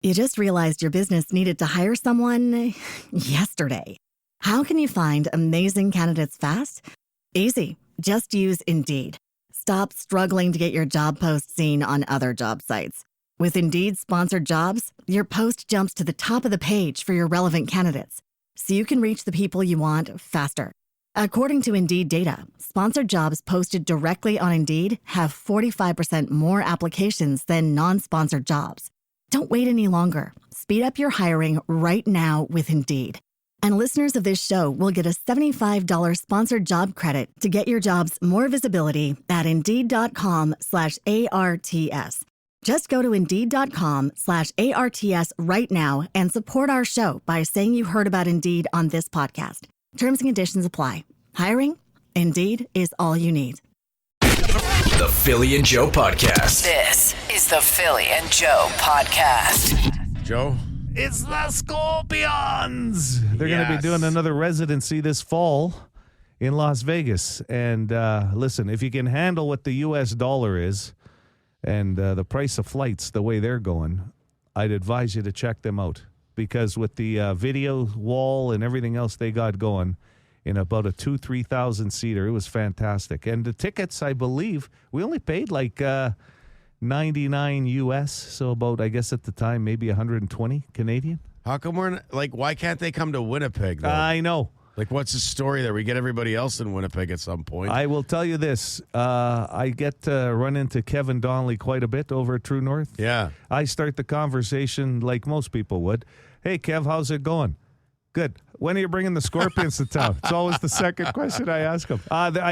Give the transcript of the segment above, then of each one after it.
You just realized your business needed to hire someone yesterday. How can you find amazing candidates fast? Easy. Just use Indeed. Stop struggling to get your job post seen on other job sites. With Indeed sponsored jobs, your post jumps to the top of the page for your relevant candidates, so you can reach the people you want faster. According to Indeed data, sponsored jobs posted directly on Indeed have 45% more applications than non-sponsored jobs. Don't wait any longer. Speed up your hiring right now with Indeed. And listeners of this show will get a $75 sponsored job credit to get your jobs more visibility at Indeed.com/ARTS. Just go to Indeed.com/ARTS right now and support our show by saying you heard about Indeed on this podcast. Terms and conditions apply. Hiring? Indeed is all you need. The Philly and Joe Podcast. This is the Philly and Joe Podcast. Joe? It's the Scorpions. They're going to be doing another residency this fall in Las Vegas. And listen, if you can handle what the U.S. dollar is and the price of flights the way they're going, I'd advise you to check them out. Because with the video wall and everything else they got going in about a 2,000-3,000 seater, it was fantastic. And the tickets, I believe, we only paid like $99 US, so about, I guess at the time, maybe 120 Canadian. How come we're not, like, why can't they come to Winnipeg, though? I know. Like, what's the story there? We get everybody else in Winnipeg at some point. I will tell you this. I get to run into Kevin Donnelly quite a bit over at True North. Yeah. I start the conversation like most people would. Hey, Kev, how's it going? Good. When are you bringing the Scorpions to town? It's always the second question I ask him.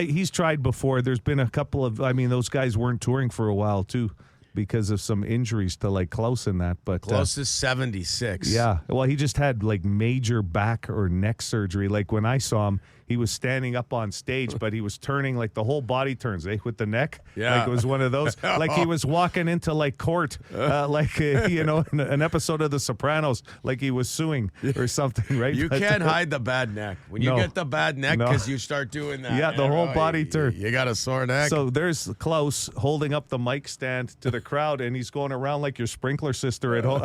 He's tried before. There's been a couple of, those guys weren't touring for a while, too, because of some injuries to, like, Klaus and that. But Klaus is 76. Yeah. Well, he just had, like, major back or neck surgery. Like, when I saw him, he was standing up on stage, but he was turning, like, the whole body turns, with the neck. Yeah. Like, it was one of those. Like, he was walking into, like, court, an episode of The Sopranos, like he was suing or something, right? You can't hide the bad neck. When you get the bad neck, because you start doing that. Yeah, the whole body turn. You got a sore neck. So there's Klaus holding up the mic stand to the crowd, and he's going around like your sprinkler system at home,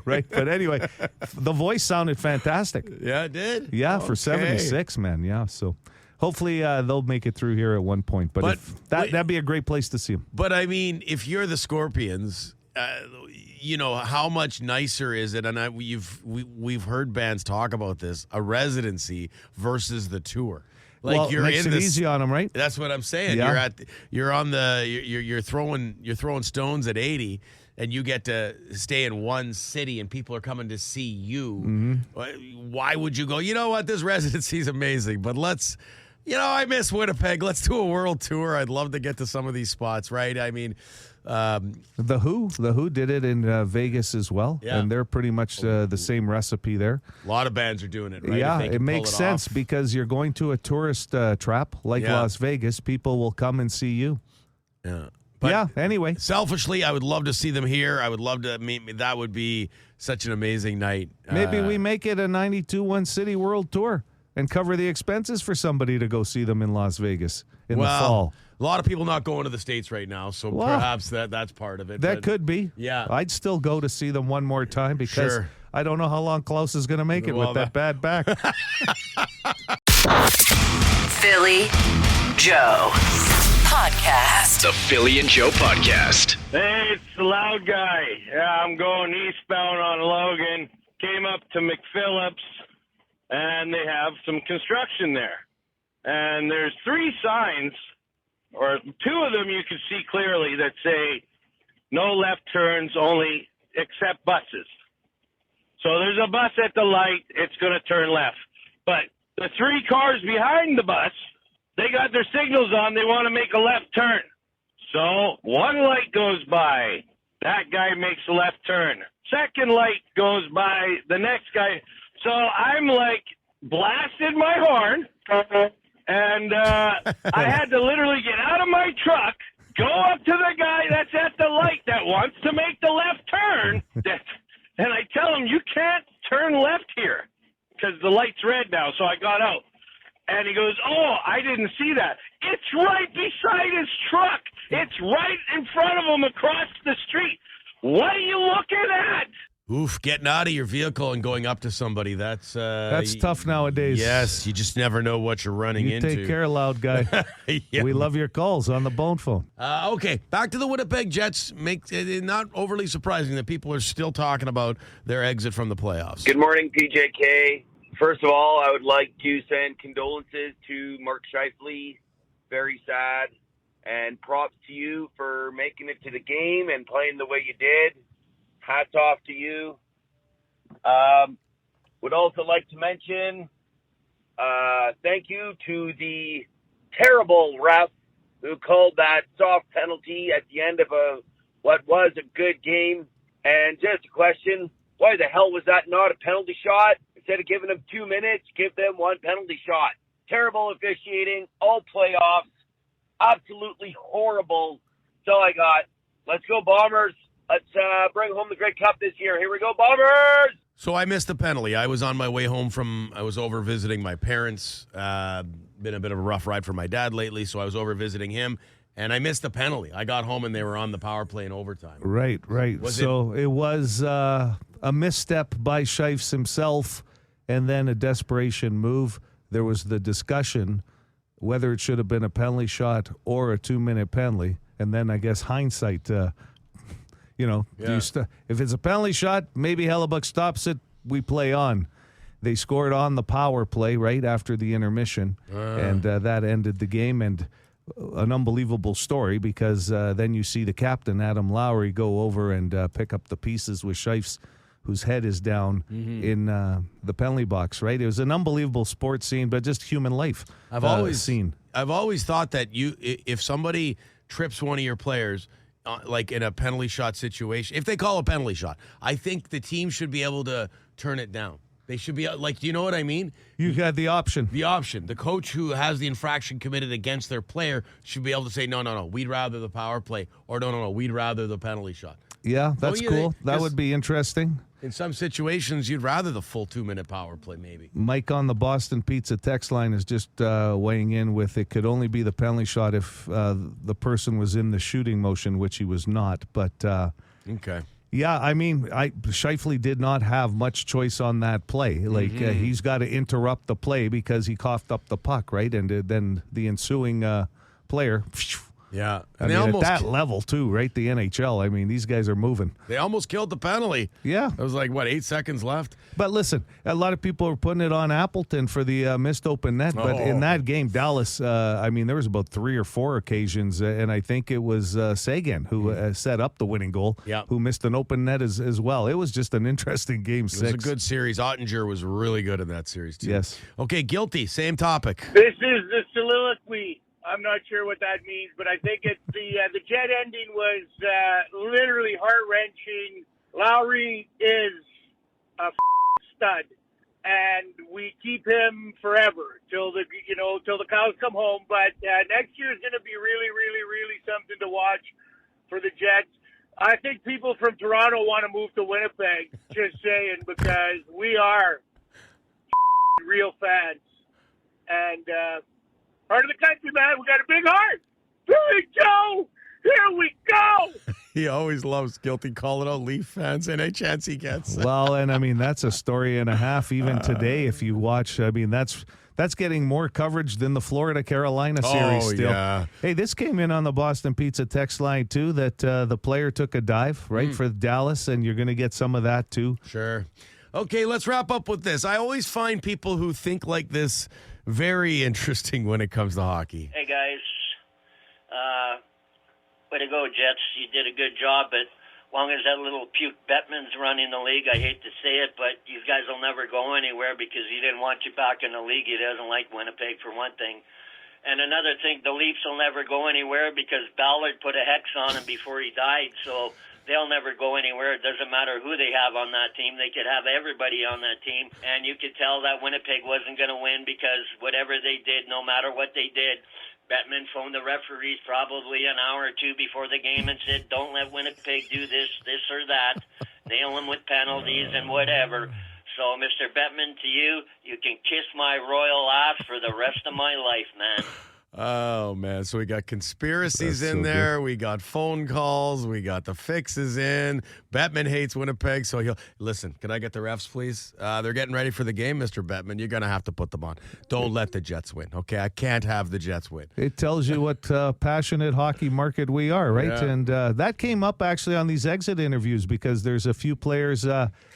right? But anyway, the voice sounded fantastic. Yeah, it did? Yeah, for 76, man. Yeah, so hopefully they'll make it through here at one point. But that'd be a great place to see them. But, I mean, if you're the Scorpions, how much nicer is it? And we've heard bands talk about this, a residency versus the tour. Like, you're makes it easy on them, right? That's what I'm saying. Yeah. You're throwing stones at 80, and you get to stay in one city, and people are coming to see you. Mm-hmm. Why would you go? You know what? This residency is amazing, but let's. I miss Winnipeg. Let's do a world tour. I'd love to get to some of these spots, right? I mean, The Who did it in Vegas as well, and they're pretty much the same recipe there. A lot of bands are doing it, right? Yeah, it makes sense because you're going to a tourist trap like Las Vegas. People will come and see you. Yeah. But anyway. Selfishly, I would love to see them here. I would love to meet. That would be such an amazing night. Maybe we make it a 92 One City World Tour and cover the expenses for somebody to go see them in Las Vegas in the fall. A lot of people not going to the States right now, so perhaps that's part of it. That could be. Yeah. I'd still go to see them one more time because I don't know how long Klaus is going to make it with that bad back. Philly Joe Podcast. The Philly and Joe Podcast. Hey, it's the loud guy. Yeah, I'm going eastbound on Logan. Came up to McPhillips, and they have some construction there. And there's 3 signs, or 2 of them you can see clearly that say, no left turns, only except buses. So there's a bus at the light, it's going to turn left. But the 3 cars behind the bus, they got their signals on, they want to make a left turn. So one light goes by, that guy makes a left turn. Second light goes by, the next guy. So I'm like, blasted my horn, and I had to literally get out of my truck, go up to the guy that's at the light that wants to make the left turn, and I tell him, you can't turn left here because the light's red now. So I got out, and he goes, oh, I didn't see that. It's right beside his truck. It's right in front of him across the street. What do you you looking at? Oof, getting out of your vehicle and going up to somebody, that's tough nowadays. Yes, you just never know what you're running You into. take care, loud guy. Yeah. We love your calls on the bone phone. Okay, back to the Winnipeg Jets. Makes it not overly surprising that people are still talking about their exit from the playoffs. Good morning, PJK. First of all, I would like to send condolences to Mark Scheifele. Very sad. And props to you for making it to the game and playing the way you did. Hats off to you. Would also like to mention thank you to the terrible ref who called that soft penalty at the end of what was a good game. And just a question, why the hell was that not a penalty shot? Instead of giving them 2 minutes, give them one penalty shot. Terrible officiating, all playoffs. Absolutely horrible. That's all I got. Let's go, Bombers. Let's bring home the Grey Cup this year. Here we go, Bombers! So I missed the penalty. I was on my way home I was over visiting my parents. Been a bit of a rough ride for my dad lately, so I was over visiting him, and I missed the penalty. I got home, and they were on the power play in overtime. Right. It was a misstep by Scheifele himself, and then a desperation move. There was the discussion whether it should have been a penalty shot or a 2-minute penalty, and then I guess hindsight. If it's a penalty shot, maybe Hellebuck stops it. We play on. They scored on the power play right after the intermission, and that ended the game. And an unbelievable story because then you see the captain, Adam Lowry, go over and pick up the pieces with Scheifele, whose head is down in the penalty box, right? It was an unbelievable sports scene, but just human life I've always thought that if somebody trips one of your players, like in a penalty shot situation, if they call a penalty shot, I think the team should be able to turn it down. They should be like, you know what I mean? You had the option. The coach who has the infraction committed against their player should be able to say, no, we'd rather the power play, or no, we'd rather the penalty shot. Yeah, that's cool. That would be interesting. In some situations, you'd rather the full 2-minute power play, maybe. Mike on the Boston Pizza text line is just weighing in with it could only be the penalty shot if the person was in the shooting motion, which he was not. But okay. Yeah, I mean, Scheifele did not have much choice on that play. Like he's got to interrupt the play because he coughed up the puck, right? And then the ensuing player. Yeah. And at that level, too, right? The NHL. I mean, these guys are moving. They almost killed the penalty. Yeah. It was like, 8 seconds left? But listen, a lot of people are putting it on Appleton for the missed open net. But in that game, Dallas, there was about 3 or 4 occasions, and I think it was Sagan who set up the winning goal, who missed an open net as well. It was just an interesting game 6. It was a good series. Ottinger was really good in that series, too. Yes. Okay, guilty. Same topic. This is the soliloquy. I'm not sure what that means, but I think it's the Jet ending was literally heart-wrenching. Lowry is a stud, and we keep him forever till the cows come home. But next year is going to be really, really, really something to watch for the Jets. I think people from Toronto want to move to Winnipeg, just saying, because we are real fans. And part of the country, man. We got a big heart. Billy Joe, here we go. He always loves guilty calling out Leaf fans any chance he gets. Well, and I mean, that's a story and a half even today if you watch. I mean, that's getting more coverage than the Florida-Carolina series still. Yeah. Hey, this came in on the Boston Pizza text line, too, that the player took a dive, right, for Dallas, and you're going to get some of that, too. Sure. Okay, let's wrap up with this. I always find people who think like this very interesting when it comes to hockey. Hey, guys. Way to go, Jets. You did a good job, but as long as that little puke Bettman's running the league, I hate to say it, but you guys will never go anywhere because he didn't want you back in the league. He doesn't like Winnipeg, for one thing. And another thing, the Leafs will never go anywhere because Ballard put a hex on him before he died, so they'll never go anywhere. It doesn't matter who they have on that team. They could have everybody on that team. And you could tell that Winnipeg wasn't going to win because whatever they did, no matter what they did, Bettman phoned the referees probably an hour or two before the game and said, don't let Winnipeg do this or that. Nail them with penalties and whatever. So, Mr. Bettman, to you, you can kiss my royal ass for the rest of my life, man. Oh, man. So we got conspiracies That's in so there. We got phone calls. We got the fixes in. Bettman hates Winnipeg. So he'll listen. Can I get the refs, please? They're getting ready for the game, Mr. Bettman. You're going to have to put them on. Don't let the Jets win. Okay. I can't have the Jets win. It tells you what passionate hockey market we are, right? Yeah. And that came up actually on these exit interviews because there's a few players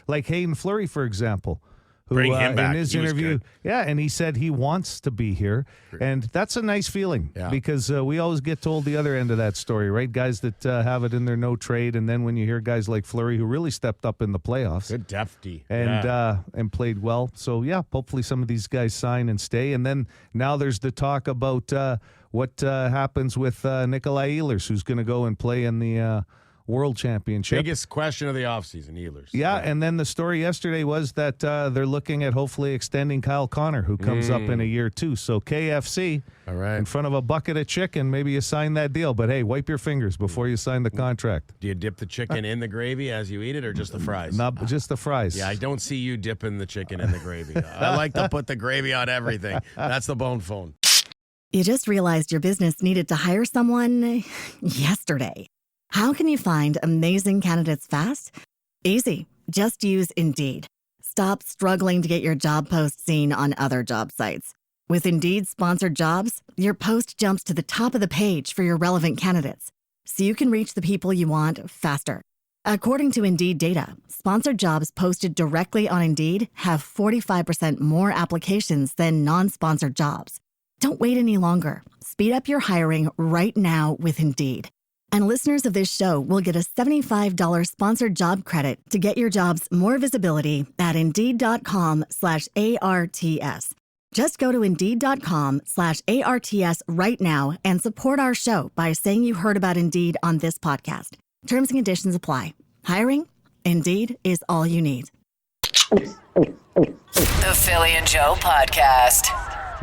like Hayden Fleury, for example. Who, Bring him back. in his He was interview, good. yeah, and he said he wants to be here, and that's a nice feeling because we always get told the other end of that story, right? Guys that have it in their no trade, and then when you hear guys like Fleury who really stepped up in the playoffs, Good defty. and played well, so yeah, hopefully some of these guys sign and stay, and then now there's the talk about what happens with Nikolai Ehlers, who's going to go and play in the World Championship. Biggest question of the offseason, Ehlers. Yeah, and then the story yesterday was that they're looking at hopefully extending Kyle Connor, who comes up in a year too. So KFC, All right. in front of a bucket of chicken, maybe you sign that deal. But hey, wipe your fingers before you sign the contract. Do you dip the chicken in the gravy as you eat it or just the fries? Not just the fries. Yeah, I don't see you dipping the chicken in the gravy. I like to put the gravy on everything. That's the bone phone. You just realized your business needed to hire someone yesterday. How can you find amazing candidates fast? Easy. Just use Indeed. Stop struggling to get your job post seen on other job sites. With Indeed sponsored jobs, your post jumps to the top of the page for your relevant candidates, so you can reach the people you want faster. According to Indeed data, sponsored jobs posted directly on Indeed have 45% more applications than non-sponsored jobs. Don't wait any longer. Speed up your hiring right now with Indeed. And listeners of this show will get a $75 sponsored job credit to get your jobs more visibility at Indeed.com/ARTS. Just go to Indeed.com/ARTS right now and support our show by saying you heard about Indeed on this podcast. Terms and conditions apply. Hiring? Indeed is all you need. The Philly and Joe Podcast.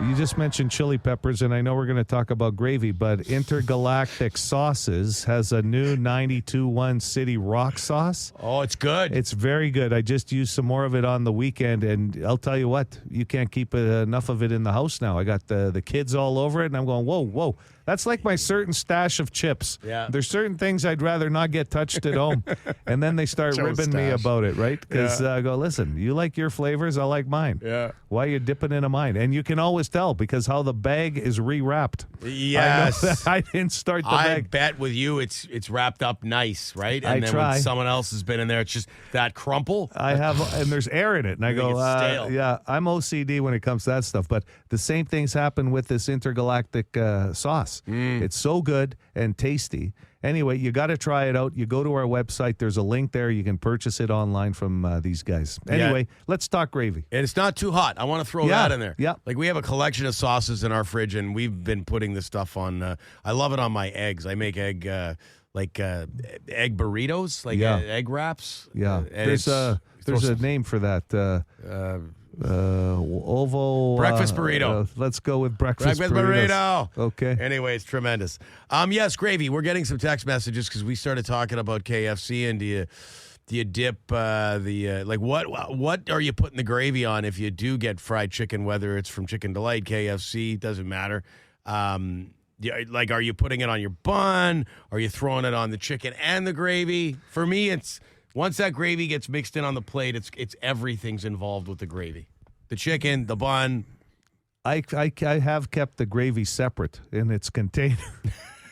You just mentioned chili peppers, and I know we're going to talk about gravy, but Intergalactic Sauces has a new 92-1 City Rock sauce. Oh, it's good. It's very good. I just used some more of it on the weekend, and I'll tell you what, you can't keep enough of it in the house now. I got the kids all over it, and I'm going, whoa. That's like my certain stash of chips. Yeah. There's certain things I'd rather not get touched at home. And then they start Joe's ribbing me stash. about it, right? Because I go, listen, you like your flavors, I like mine. Yeah. Why are you dipping into mine? And you can always tell because how the bag is rewrapped. Yes. I know that I didn't start the I bag. bet with you it's wrapped up nice, right? And I then try. when someone else has been in there, it's just that crumple. I have, and there's air in it, and I think go, it's stale. yeah, I'm OCD when it comes to that stuff. But the same things happen with this intergalactic sauce. It's so good and tasty. Anyway, you got to try it out. You go to our website. There's a link there. You can purchase it online from these guys. Anyway, let's talk gravy. And it's not too hot. I want to throw Yeah, that in there. yeah. Like we have a collection of sauces in our fridge, and we've been putting this stuff on. I love it on my eggs. I make egg burritos, like Yeah. egg wraps. Yeah, And there's a name for that. Ovo Breakfast burrito. Let's go with breakfast burrito. burritos. Okay. Anyway, it's tremendous. Yes, gravy. We're getting some text messages because we started talking about KFC, and do you dip what are you putting the gravy on if you do get fried chicken, whether it's from Chicken Delight, KFC, doesn't matter. Are you putting it on your bun? Are you throwing it on the chicken and the gravy? For me, it's once that gravy gets mixed in on the plate, it's everything's involved with the gravy. The chicken, the bun. I have kept the gravy separate in its container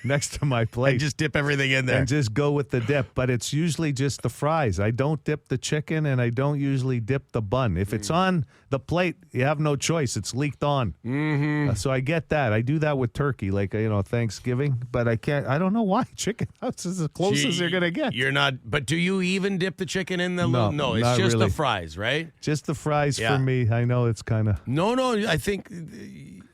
next to my plate. And just dip everything in there. And just go with the dip. But it's usually just the fries. I don't dip the chicken, and I don't usually dip the bun. If it's on the plate, you have no choice. It's leaked on. Mm-hmm. So I get that. I do that with turkey, like, Thanksgiving. But I can't. I don't know why. Chicken. That's as close as you're going to get. You're not. But do you even dip the chicken in the? No, No, it's not just really. the fries, right? Just the fries Yeah. for me. I know it's kind of. No. I think.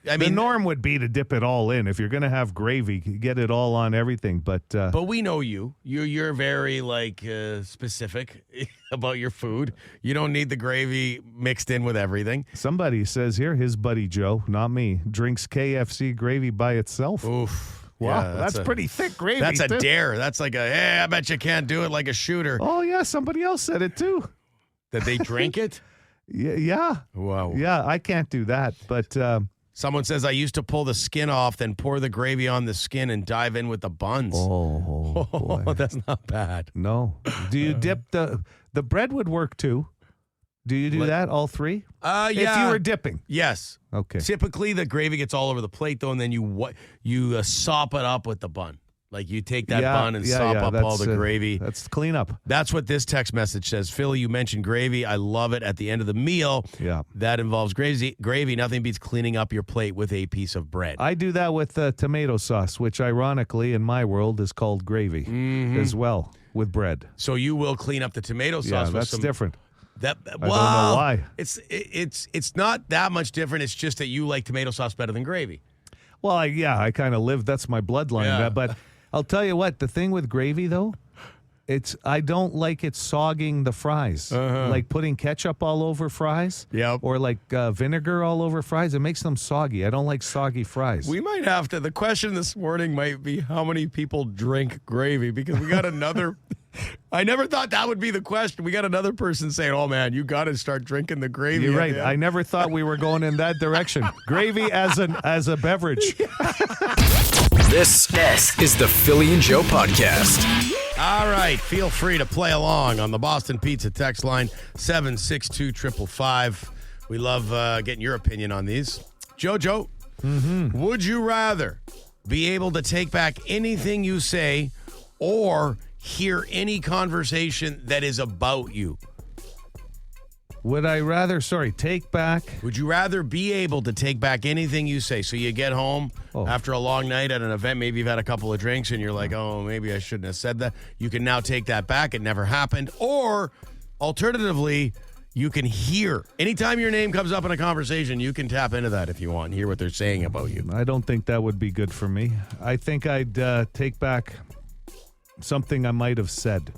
I The mean, norm would be to dip it all in. If you're going to have gravy, get it all on everything. But we know you. You're very specific about your food. You don't need the gravy mixed in with everything. somebody says here, his buddy Joe, not me, drinks KFC gravy by itself. Oof. Wow, Yeah, that's pretty thick gravy. That's a too. dare. That's like I bet you can't do it like a shooter. Oh, yeah, somebody else said it too. That they drink it. Yeah. Wow. Yeah, I can't do that. But Someone says, I used to pull the skin off, then pour the gravy on the skin and dive in with the buns. Oh, boy. That's not bad. No. Do you dip the bread would work too? Do you do that, all three? Yeah. If you were dipping. Yes. Okay. Typically, the gravy gets all over the plate, though, and then you sop it up with the bun. Like you take that bun and sop up all the gravy. That's cleanup. That's what this text message says. Philly, you mentioned gravy. I love it at the end of the meal. Yeah. That involves gravy. Nothing beats cleaning up your plate with a piece of bread. I do that with tomato sauce, which ironically in my world is called gravy as well with bread. So you will clean up the tomato sauce with that's some... different. I don't know why. It's not that much different. It's just that you like tomato sauce better than gravy. Well, I kind of live. That's my bloodline. Yeah. But I'll tell you what. The thing with gravy, though, I don't like it sogging the fries. Like putting ketchup all over fries. Yep. Or like vinegar all over fries. It makes them soggy. I don't like soggy fries. We might have to. The question this morning might be how many people drink gravy, because we got another. I never thought that would be the question. We got another person saying, "Oh man, you got to start drinking the gravy." You're right. I never thought we were going in that direction. Gravy as a beverage. This is the Philly and Joe Podcast. All right. Feel free to play along on the Boston Pizza text line 762-555. We love getting your opinion on these. Jojo, would you rather be able to take back anything you say or hear any conversation that is about you? Would I rather, take back? Would you rather be able to take back anything you say? So you get home after a long night at an event, maybe you've had a couple of drinks and you're like, oh, maybe I shouldn't have said that. You can now take that back. It never happened. Or alternatively, you can hear. Anytime your name comes up in a conversation, you can tap into that if you want and hear what they're saying about you. I don't think that would be good for me. I think I'd take back something I might have said.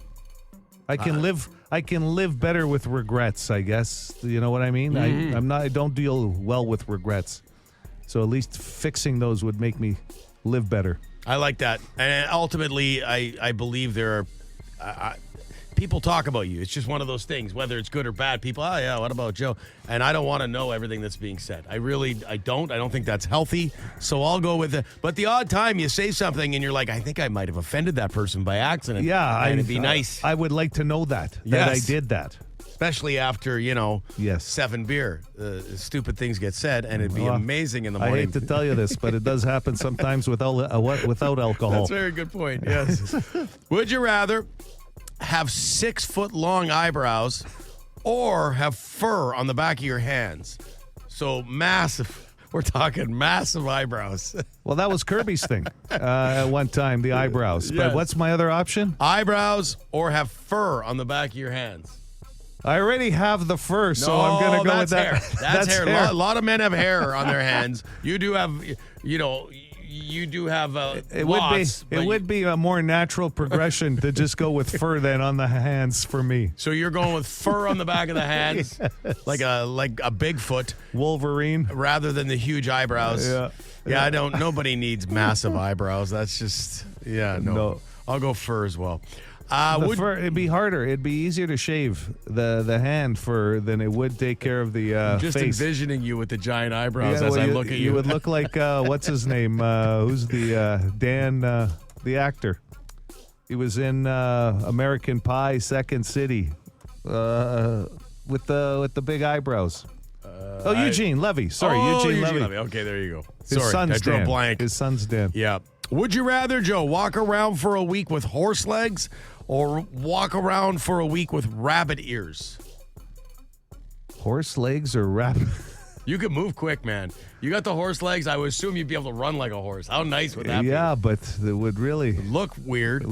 I can live better with regrets, I guess. You know what I mean? I don't deal well with regrets. So at least fixing those would make me live better. I like that. And ultimately, I believe there are people talk about you. It's just one of those things, whether it's good or bad. People, oh yeah, what about Joe? And I don't want to know everything that's being said. I don't. I don't think that's healthy. So I'll go with it. But the odd time you say something and you're like, I think I might have offended that person by accident. Yeah. And it'd be nice. I would like to know that I did that. Especially after, 7 beer. Stupid things get said, and it'd be amazing in the morning. I hate to tell you this, but it does happen sometimes without alcohol. That's a very good point, yes. Would you rather have 6-foot-long eyebrows or have fur on the back of your hands? So massive. We're talking massive eyebrows. Well, that was Kirby's thing at one time, the eyebrows. Yes. But what's my other option? Eyebrows or have fur on the back of your hands? I already have the fur, so I'm going to go with that. Hair. That's hair. A lot of men have hair on their hands. You do have, you do have lots. It would be a more natural progression to just go with fur than on the hands for me. So you're going with fur on the back of the hands, yes. like a Bigfoot, Wolverine, rather than the huge eyebrows. Yeah. Nobody needs massive eyebrows. That's just no. I'll go fur as well. Fur, it'd be harder. It'd be easier to shave the hand fur than it would take care of the just face. Envisioning you with the giant eyebrows as I look at you. You would look like what's his name? Who's the Dan, the actor? He was in American Pie, Second City, with the big eyebrows. Eugene Levy. Sorry, Eugene Levy. Okay, there you go. His son's drew a blank. His son's Dan. Yeah. Would you rather, Joe, walk around for a week with horse legs or walk around for a week with rabbit ears? Horse legs or rabbit? You could move quick, man. You got the horse legs. I would assume you'd be able to run like a horse. How nice would that be? Yeah, but it would really look weird.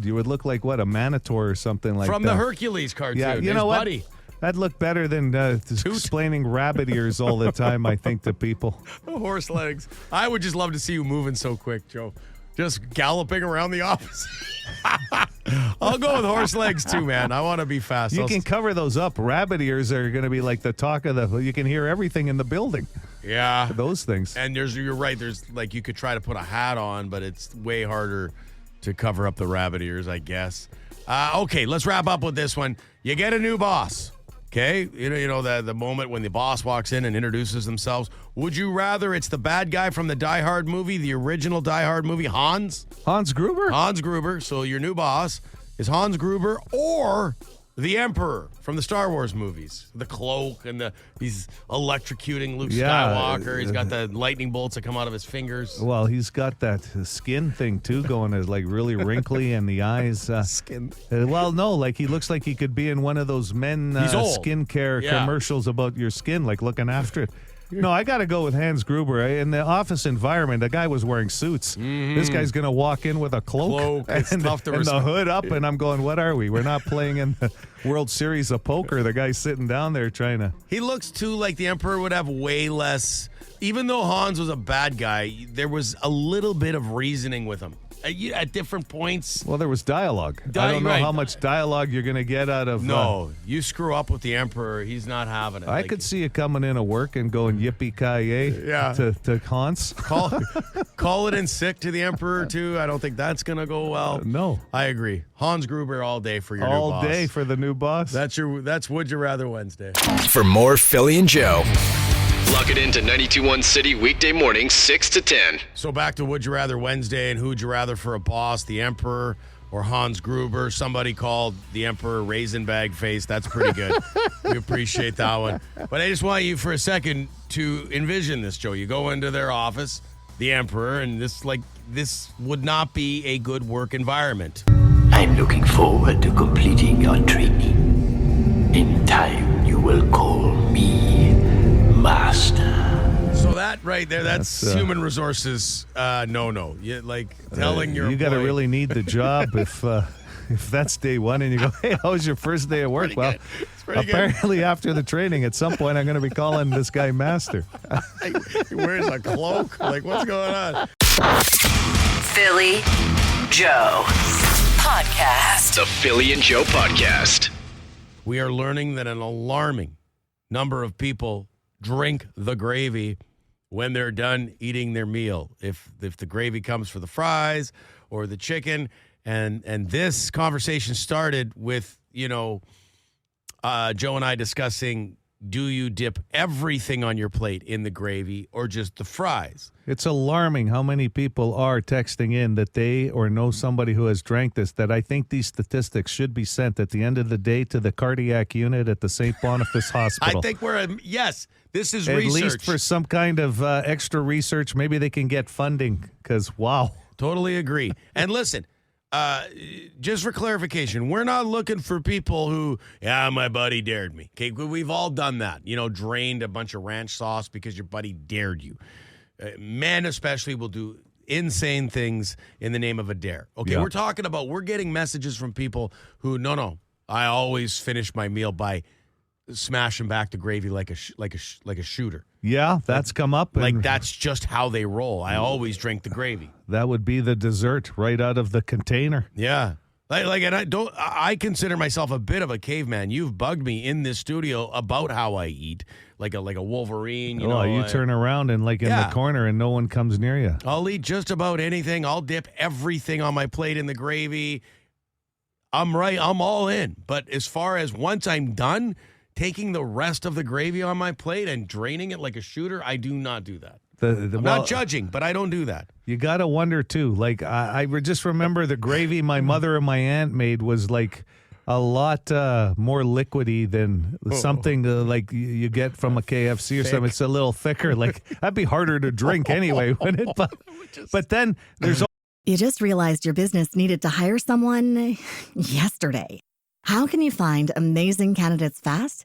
You would look like what, a Minotaur or something like that. From the Hercules cartoon. Yeah, you know what? Buddy. That'd look better than explaining rabbit ears all the time, I think, to people. The horse legs. I would just love to see you moving so quick, Joe. Just galloping around the office. I'll go with horse legs too, man. I want to be fast. You can cover those up. Rabbit ears are going to be like the talk of you can hear everything in the building. Yeah. Those things. And you're right. There's you could try to put a hat on, but it's way harder to cover up the rabbit ears, I guess. Okay, let's wrap up with this one. You get a new boss. Okay, you know the moment when the boss walks in and introduces themselves. Would you rather it's the bad guy from the Die Hard movie, the original Die Hard movie, Hans Gruber? Hans Gruber. So your new boss is Hans Gruber, or the Emperor from the Star Wars movies. The cloak and he's electrocuting Luke Skywalker. He's got the lightning bolts that come out of his fingers. Well, he's got that skin thing too going, is like really wrinkly, and the eyes. Skin. Well, no, like he looks like he could be in one of those men skincare commercials about your skin, like looking after it. No, I got to go with Hans Gruber. In the office environment, the guy was wearing suits. This guy's going to walk in with a cloak It's and, tough to and the respect. hood up, and I'm going, what are we? We're not playing in the World Series of Poker. The guy's sitting down there trying to... He looks too like the Emperor would have way less. Even though Hans was a bad guy, there was a little bit of reasoning with him at different points. Well, there was dialogue. I don't know how much dialogue you're going to get out of... No, you screw up with the Emperor, he's not having it. I could see you coming into work and going yippee-ki-yay to Hans. Call it in sick to the Emperor, too. I don't think that's going to go well. No. I agree. Hans Gruber all day for your new boss. All day for the new boss. That's Would You Rather Wednesday. For more Philly and Joe, log it into 92.1 City weekday mornings 6 to 10. So back to Would You Rather Wednesday, and who'd you rather for a boss, the Emperor or Hans Gruber? Somebody called the Emperor Raisin Bag Face. That's pretty good. We appreciate that one. But I just want you for a second to envision this, Joe. You go into their office, the Emperor, and this would not be a good work environment. I'm looking forward to completing your training. In time, you will call me Master. So that right there, that's human resources. No. You telling your you got to employee- really need the job if that's day one and you go, hey, how was your first day at work? Well, apparently after the training, at some point, I'm going to be calling this guy Master. He wears a cloak. Like, what's going on? Philly Joe Podcast. The Philly and Joe Podcast. We are learning that an alarming number of people drink the gravy when they're done eating their meal. If the gravy comes for the fries or the chicken, and this conversation started with, Joe and I discussing, do you dip everything on your plate in the gravy or just the fries? It's alarming how many people are texting in that they or know somebody who has drank this, that I think these statistics should be sent at the end of the day to the cardiac unit at the St. Boniface Hospital. I think yes, this is at research. least for some kind of extra research. Maybe they can get funding because, wow. Totally agree. And listen, just for clarification, we're not looking for people who, my buddy dared me. Okay, we've all done that. Drained a bunch of ranch sauce because your buddy dared you. Men especially will do insane things in the name of a dare. Okay, Yeah. we're talking about, we're getting messages from people who, no, I always finish my meal by smashing back the gravy like a shooter. Yeah, that's come up. Like and that's just how they roll. I always drink the gravy. that would be the dessert right out of the container. Yeah. And I consider myself a bit of a caveman. You've bugged me in this studio about how I eat, like a Wolverine. You turn around and in the corner and no one comes near you. I'll eat just about anything. I'll dip everything on my plate in the gravy. I'm all in. But as far as once I'm done, taking the rest of the gravy on my plate and draining it like a shooter, I do not do that. I'm not judging, but I don't do that. You got to wonder, too. Like, I just remember the gravy my mother and my aunt made was, like, a lot more liquidy than something like you get from a KFC or something. It's a little thicker. Like, that'd be harder to drink anyway, wouldn't it? But then there's... You just realized your business needed to hire someone yesterday. How can you find amazing candidates fast?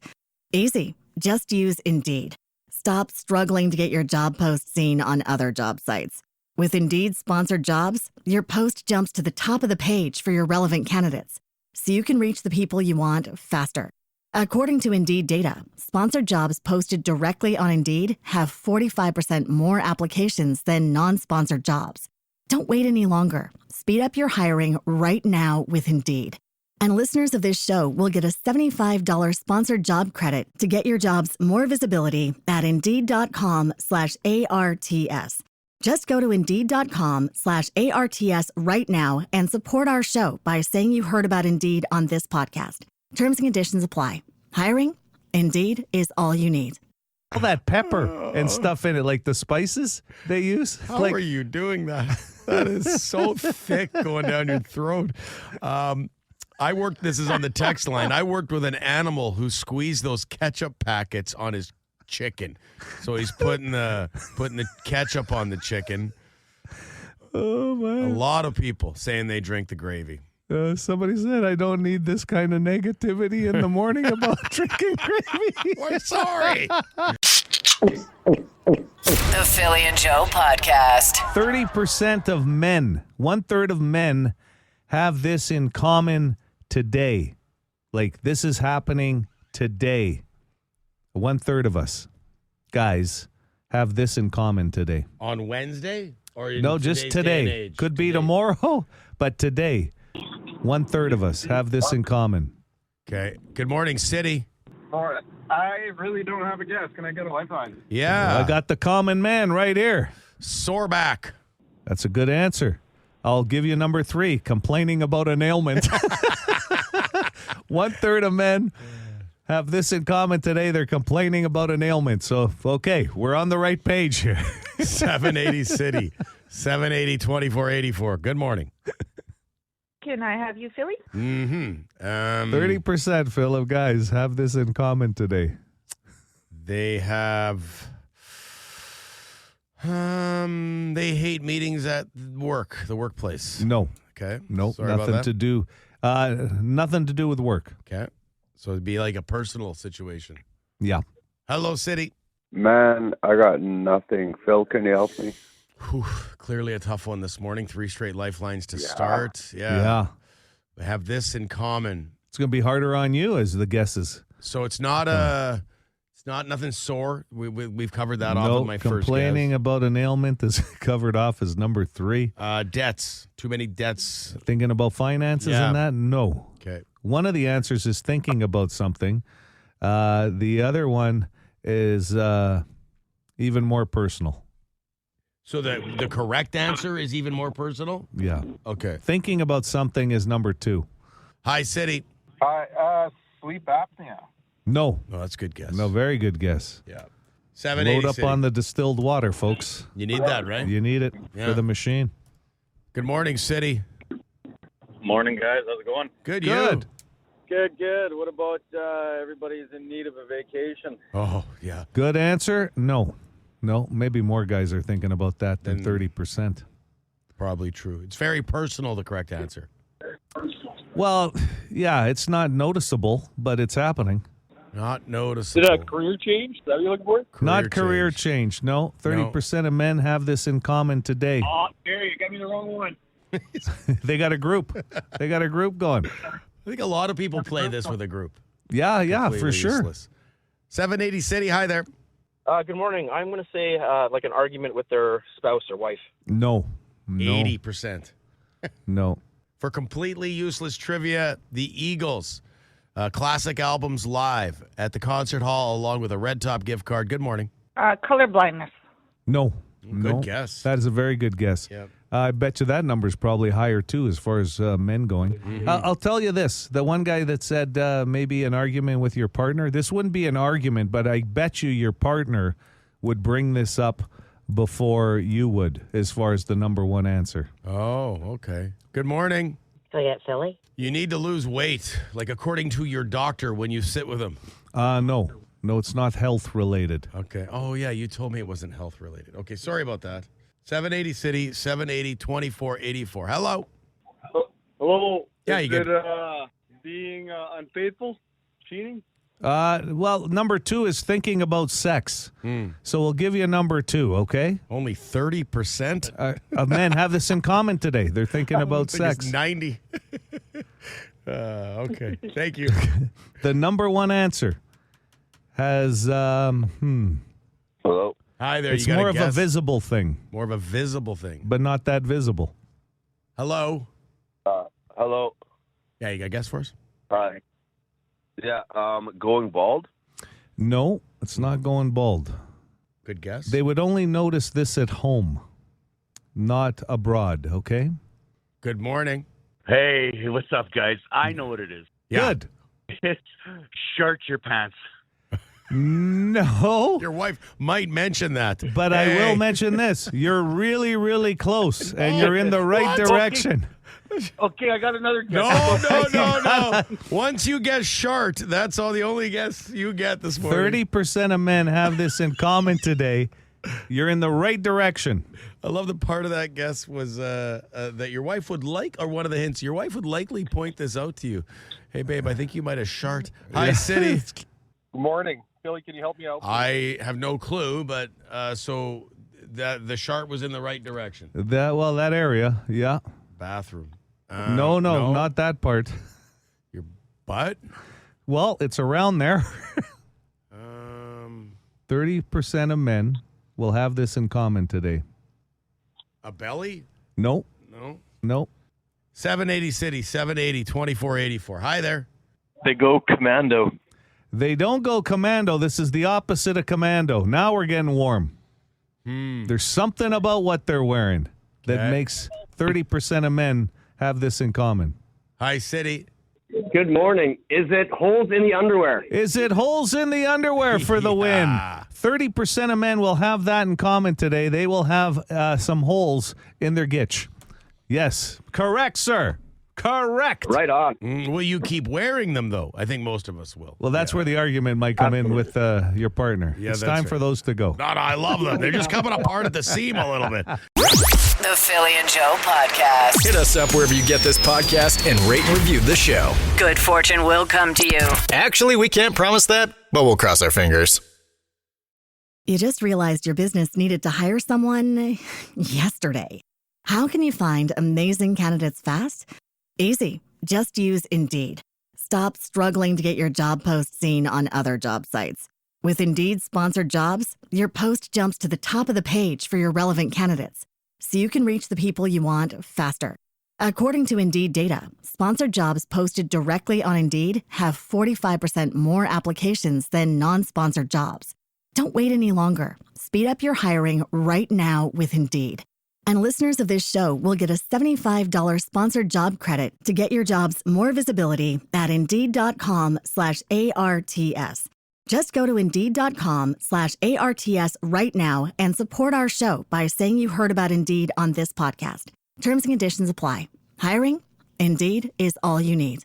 Easy. Just use Indeed. Stop struggling to get your job post seen on other job sites. With Indeed sponsored jobs, your post jumps to the top of the page for your relevant candidates, so you can reach the people you want faster. According to Indeed data, sponsored jobs posted directly on Indeed have 45% more applications than non-sponsored jobs. Don't wait any longer. Speed up your hiring right now with Indeed. And listeners of this show will get a $75 sponsored job credit to get your jobs more visibility at Indeed.com/ARTS. Just go to Indeed.com/ARTS right now and support our show by saying you heard about Indeed on this podcast. Terms and conditions apply. Hiring? Indeed is all you need. All that pepper and stuff in it, like the spices they use. How like, are you doing that? That is so thick going down your throat. This is on the text line. I worked with an animal who squeezed those ketchup packets on his chicken. So he's putting the ketchup on the chicken. Oh, man. A lot of people saying they drink the gravy. Somebody said, I don't need this kind of negativity in the morning about drinking gravy. We're sorry. The Philly and Joe Podcast. 30% of men, 1/3 of men have this in common today. Like, this is happening today. 1/3 of us, guys, have this in common today. On Wednesday? Or No, just today's day and today. age? Could be Today. tomorrow, but today. 1/3 of us have this in common. Okay. Good morning, City. All right. I really don't have a guess. Can I get a lifeline? Yeah. I got the common man right here. Sore back. That's a good answer. I'll give you number 3, complaining about an ailment. 1/3 of men have this in common today. They're complaining about an ailment. So, okay, we're on the right page here. 780 City. 780-2484. Good morning. Can I have you, Philly? Mm-hmm. 30%, Phil, of guys have this in common today. They have... they hate meetings at work, the workplace. No. Okay. Nope, Sorry about nothing that. to do. Nothing to do with work. Okay. So it'd be like a personal situation. Yeah. Hello, City. Man, I got nothing. Phil, can you help me? Whew, clearly a tough one this morning. 3 straight lifelines to start. Yeah. We have this in common. It's going to be harder on you as the guesses. So it's not nothing sore. We've covered that off with my first complaining guess. about an ailment is covered off as number 3. Debts. Too many debts. Thinking about finances and that? No. Okay. One of the answers is thinking about something. The other one is even more personal. So the correct answer is even more personal? Yeah. Okay. Thinking about something is number 2. Hi, City. Hi, sleep apnea. No. Oh, that's a good guess. No, very good guess. Yeah. 780 Load up City. on the distilled water, folks. You need that, right? You need it Yeah. for the machine. Good morning, City. Morning, guys. How's it going? Good. Good. Good. What about everybody's in need of a vacation? Oh, yeah. Good answer? No. No, maybe more guys are thinking about that than 30%. Probably true. It's very personal, the correct answer. Well, yeah, it's not noticeable, but it's happening. Not noticeable. Did a career change? Is that what you're looking for? Not career change. No, 30% of men have this in common today. Oh, there, you got me the wrong one. They got a group. They got a group going. I think a lot of people play this with a group. Yeah, for Completely sure. useless. 780 City, hi there. Good morning. I'm going to say like an argument with their spouse or wife. No. 80%. No. For completely useless trivia, the Eagles, classic albums live at the concert hall along with a Red Top gift card. Good morning. Color blindness. No. Good guess. That is a very good guess. Yep. I bet you that number is probably higher, too, as far as men going. Mm-hmm. I'll tell you this. The one guy that said maybe an argument with your partner, this wouldn't be an argument, but I bet you your partner would bring this up before you would, as far as the number 1 answer. Oh, okay. Good morning. So you get Philly? You need to lose weight, like according to your doctor when you sit with him. No. No, it's not health related. Okay. Oh, yeah, you told me it wasn't health related. Okay, sorry about that. 780 City, 780-2484. Hello. Hello. Yeah, Is you get it being unfaithful? Cheating? Well, number 2 is thinking about sex. So we'll give you number 2, okay? only 30%. Of men have this in common today. They're thinking about I think sex. it's 90. Okay. Thank you. The number 1 answer has Hello. Hi there. it's you got more a of a guess? visible thing, More of a visible thing. but not that visible. Hello. Hello. Yeah, you got a guess for us? Hi. Yeah, going bald? No, it's not going bald. Good guess. They would only notice this at home, not abroad, okay? Good morning. Hey, what's up, guys? I know what it is. Yeah. Good. It's shirt your pants. No. Your wife might mention that. But I will mention this. You're really, really close, and you're in the right direction. Okay, I got another guess. No. Once you guess short, that's all the only guess you get this morning. 30% of men have this in common today. You're in the right direction. I love the part of that guess was that your wife would like, or one of the hints, your wife would likely point this out to you. Hey, babe, I think you might have shart. Hi, City. Good morning. Philly, can you help me out? I have no clue, but so the shart was in the right direction. That area, yeah. Bathroom. No, not that part. Your butt? Well, it's around there. 30% of men will have this in common today. A belly? No. 780 City, 780-2484. Hi there. They go commando. They don't go commando. This is the opposite of commando. Now we're getting warm. There's something about what they're wearing that makes 30% of men have this in common. Hi, City. Good morning. Is it holes in the underwear? Is it holes in the underwear for the win? 30% of men will have that in common today. They will have some holes in their gitch. Yes. Correct, sir. Correct. Right on. Will you keep wearing them, though? I think most of us will. Well, that's where the argument might come in with your partner. Yeah, it's that's time right. for those to go. No, I love them. They're just coming apart at the seam a little bit. The Philly and Joe Podcast. Hit us up wherever you get this podcast and rate and review the show. Good fortune will come to you. Actually, we can't promise that, but we'll cross our fingers. You just realized your business needed to hire someone yesterday. How can you find amazing candidates fast? Easy. Just use Indeed. Stop struggling to get your job post seen on other job sites. With Indeed sponsored jobs, your post jumps to the top of the page for your relevant candidates, so you can reach the people you want faster. According to Indeed data, sponsored jobs posted directly on Indeed have 45% more applications than non-sponsored jobs. Don't wait any longer. Speed up your hiring right now with Indeed. And listeners of this show will get a $75 sponsored job credit to get your jobs more visibility at Indeed.com/ARTS. Just go to Indeed.com/ARTS right now and support our show by saying you heard about Indeed on this podcast. Terms and conditions apply. Hiring? Indeed is all you need.